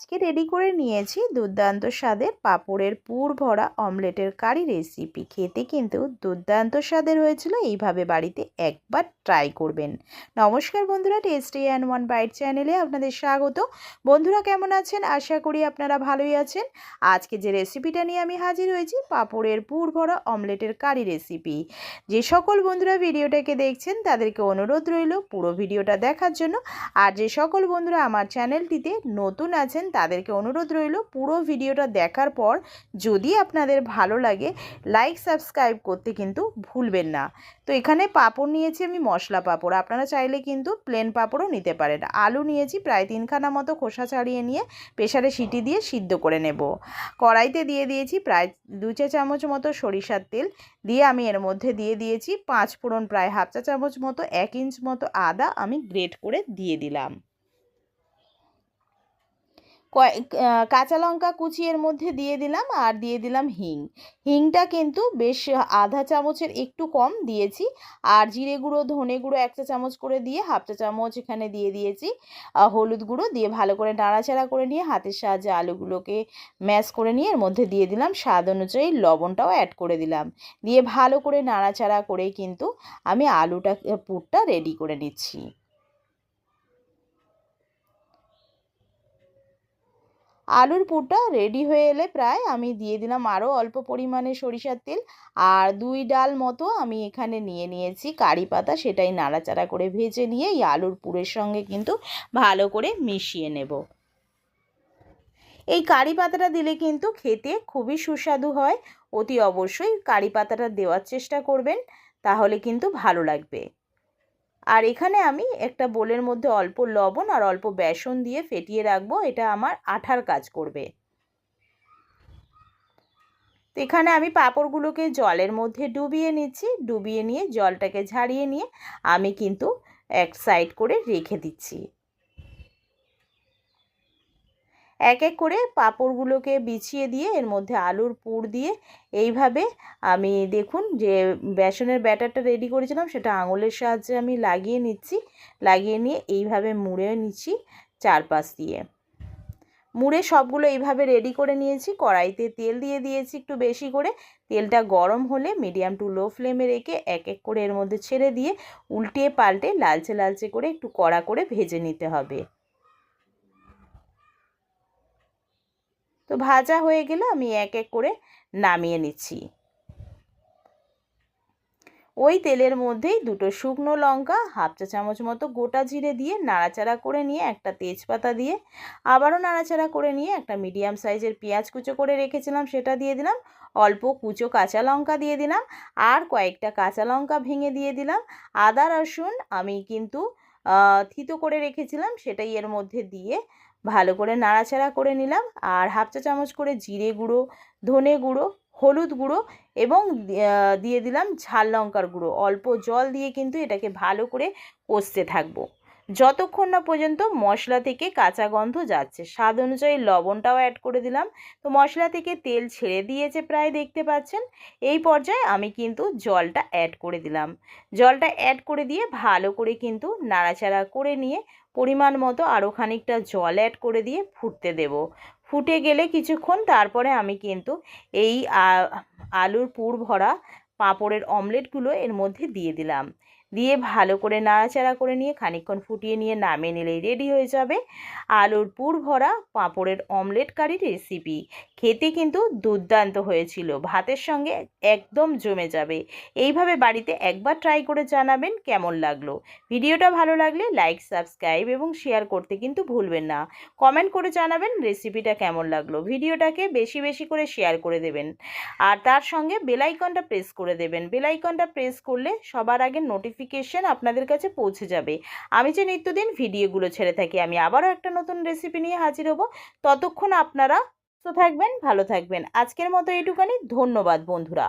আজকে রেডি করে নিয়েছি দুর্দান্ত স্বাদের পাঁপড়ের পুর ভরা অমলেটের কারি রেসিপি। খেতে কিন্তু দুর্দান্ত স্বাদের হয়েছিল। এইভাবে বাড়িতে একবার ট্রাই করবেন। নমস্কার বন্ধুরা, টেস্টি অ্যান্ড ওয়ান বাইট চ্যানেলে আপনাদের স্বাগত। বন্ধুরা কেমন আছেন? আশা করি আপনারা ভালোই আছেন। আজকে যে রেসিপিটা নিয়ে আমি হাজির হয়েছি, পাঁপড়ের পুর ভরা অমলেটের কারি রেসিপি। যে সকল বন্ধুরা ভিডিওটাকে দেখছেন তাদেরকে অনুরোধ রইল পুরো ভিডিওটা দেখার জন্য। আর যে সকল বন্ধুরা আমার চ্যানেলটিতে নতুন আছেন তাদেরকে অনুরোধ রইল পুরো ভিডিওটা দেখার পর যদি আপনাদের ভালো লাগে লাইক সাবস্ক্রাইব করতে কিন্তু ভুলবেন না। তো এখানে পাঁপড় নিয়েছি আমি, মশলা পাঁপড়। আপনারা চাইলে কিন্তু প্লেন পাঁপড়ও নিতে পারেন। আলু নিয়েছি প্রায় 3খানা মতো, খোসা ছাড়িয়ে নিয়ে প্রেসারে সিটি দিয়ে সিদ্ধ করে নেব। কড়াইতে দিয়ে দিয়েছি প্রায় 2 চা চামচ মতো সরিষার তেল, দিয়ে আমি এর মধ্যে দিয়ে দিয়েছি 5 ফোড়ন প্রায় হাফ চা চামচ মতো, 1 ইঞ্চ মতো আদা আমি গ্রেট করে দিয়ে দিলাম। কাঁচা লঙ্কা কুচি এর মধ্যে দিয়ে দিলাম, আর দিয়ে দিলাম হিং। হিংটা কিন্তু বেশ আধা চামচের একটু কম দিয়েছি। আর জিরে গুঁড়ো, ধনে গুঁড়ো 1 চা চামচ করে দিয়ে হাফ চা চামচ এখানে দিয়ে দিয়েছি হলুদ গুঁড়ো। দিয়ে ভালো করে নাড়াচাড়া করে নিয়ে হাতের সাহায্যে আলুগুলোকে ম্যাশ করে নিয়ে এর মধ্যে দিয়ে দিলাম স্বাদ অনুযায়ী লবণটাও অ্যাড করে দিলাম। দিয়ে ভালো করে নাড়াচাড়া করে কিন্তু আমি পুরটা রেডি করে নিচ্ছি। আলুর পুরটা রেডি হয়ে এলে প্রায় আমি দিয়ে দিলাম আরও অল্প পরিমাণে সরিষার তেল। আর 2 ডাল মতো আমি এখানে নিয়ে নিয়েছি কারি পাতা, সেটাই নাড়াচাড়া করে ভেজে নিয়ে এই আলুর পুরের সঙ্গে কিন্তু ভালো করে মিশিয়ে নেব। এই কারি পাতাটা দিলে কিন্তু খেতে খুবই সুস্বাদু হয়। অতি অবশ্যই কারি পাতাটা দেওয়ার চেষ্টা করবেন, তাহলে কিন্তু ভালো লাগবে। আর এখানে আমি একটা বোলের মধ্যে অল্প লবণ আর অল্প বেসন দিয়ে ফেটিয়ে রাখবো, এটা আমার আঠার কাজ করবে। তো এখানে আমি পাঁপড়গুলোকে জলের মধ্যে ডুবিয়ে নিচ্ছি। ডুবিয়ে নিয়ে জলটাকে ঝাড়িয়ে নিয়ে আমি কিন্তু এক সাইড করে রেখে দিচ্ছি। এক এক করে পাঁপড়গুলোকে বিছিয়ে দিয়ে এর মধ্যে আলুর পুর দিয়ে এইভাবে আমি দেখুন যে বেসনের ব্যাটারটা রেডি করেছিলাম সেটা আঙুলের সাহায্যে আমি লাগিয়ে নিচ্ছি। লাগিয়ে নিয়ে এইভাবে মুড়ে নিচ্ছি চারপাশ দিয়ে। মুড়ে সবগুলো এইভাবে রেডি করে নিয়েছি। কড়াইতে তেল দিয়ে দিয়েছি একটু বেশি করে। তেলটা গরম হলে মিডিয়াম টু লো ফ্লেমে রেখে এক এক করে এর মধ্যে ছেড়ে দিয়ে উল্টে পাল্টে লালচে লালচে করে একটু কড়া করে ভেজে নিতে হবে। তো ভাজা হয়ে গেলে আমি এক এক করে নামিয়ে নিচ্ছি। ওই তেলের মধ্যেই 2টো শুকনো লঙ্কা, হাফ চা চামচ মতো গোটা জিরে দিয়ে নাড়াচাড়া করে নিয়ে একটা তেজপাতা দিয়ে আবারও নাড়াচাড়া করে নিয়ে একটা মিডিয়াম সাইজের পেঁয়াজ কুচো করে রেখেছিলাম সেটা দিয়ে দিলাম। অল্প কুচো কাঁচা লঙ্কা দিয়ে দিলাম, আর কয়েকটা কাঁচা লঙ্কা ভেঙে দিয়ে দিলাম। আদা রসুন আমি কিন্তু থিতো করে রেখেছিলাম, সেটাই এর মধ্যে দিয়ে ভালো করে নাড়াচাড়া করে নিলাম। আর হাফ চা চামচ করে জিরে গুঁড়ো, ধনে গুঁড়ো, হলুদ গুঁড়ো এবং দিয়ে দিলাম ঝাল লঙ্কার গুঁড়ো। অল্প জল দিয়ে কিন্তু এটাকে ভালো করে কষতে থাকবো যতক্ষণ না পর্যন্ত মশলা থেকে কাঁচা গন্ধ যাচ্ছে। স্বাদ অনুযায়ী লবণটাও অ্যাড করে দিলাম। তো মশলা থেকে তেল ছেড়ে দিয়েছে প্রায়, দেখতে পাচ্ছেন। এই পর্যায়ে আমি কিন্তু জলটা অ্যাড করে দিলাম। জলটা অ্যাড করে দিয়ে ভালো করে কিন্তু নাড়াচাড়া করে নিয়ে পরিমাণ মতো আরও খানিকটা জল অ্যাড করে দিয়ে ফুটতে দেব। ফুটে গেলে কিছুক্ষণ তারপরে আমি কিন্তু এই আলুর পুর ভরা পাঁপড়ের অমলেটগুলো এর মধ্যে দিয়ে দিলাম। দিয়ে ভালো করে নাড়াচাড়া করে নিয়ে খানিকক্ষণ ফুটিয়ে নিয়ে নামিয়ে নিলেই রেডি হয়ে যাবে আলুর পুর ভরা পাঁপড়ের অমলেট কারি রেসিপি। খেতে কিন্তু দুর্দান্ত হয়েছিল, ভাতের সঙ্গে একদম জমে যাবে। এইভাবে বাড়িতে একবার ট্রাই করে জানাবেন কেমন লাগলো। ভিডিওটা ভালো লাগলে লাইক সাবস্ক্রাইব এবং শেয়ার করতে কিন্তু ভুলবেন না। কমেন্ট করে জানাবেন রেসিপিটা কেমন লাগলো। ভিডিওটাকে বেশি বেশি করে শেয়ার করে দেবেন, আর তার সঙ্গে বেল আইকনটা প্রেস করে দেবেন। বেল আইকনটা প্রেস করলে সবার আগে নোটিফিকেশন আপনাদের কাছে পৌঁছে যাবে আমি যে নিত্যদিন ভিডিওগুলো ছেড়ে থাকি। আমি আবারও একটা নতুন রেসিপি নিয়ে হাজির হব। ততক্ষণ আপনারা সুস্থ থাকবেন, ভালো থাকবেন। আজকের মতো এইটুখানি। ধন্যবাদ বন্ধুরা।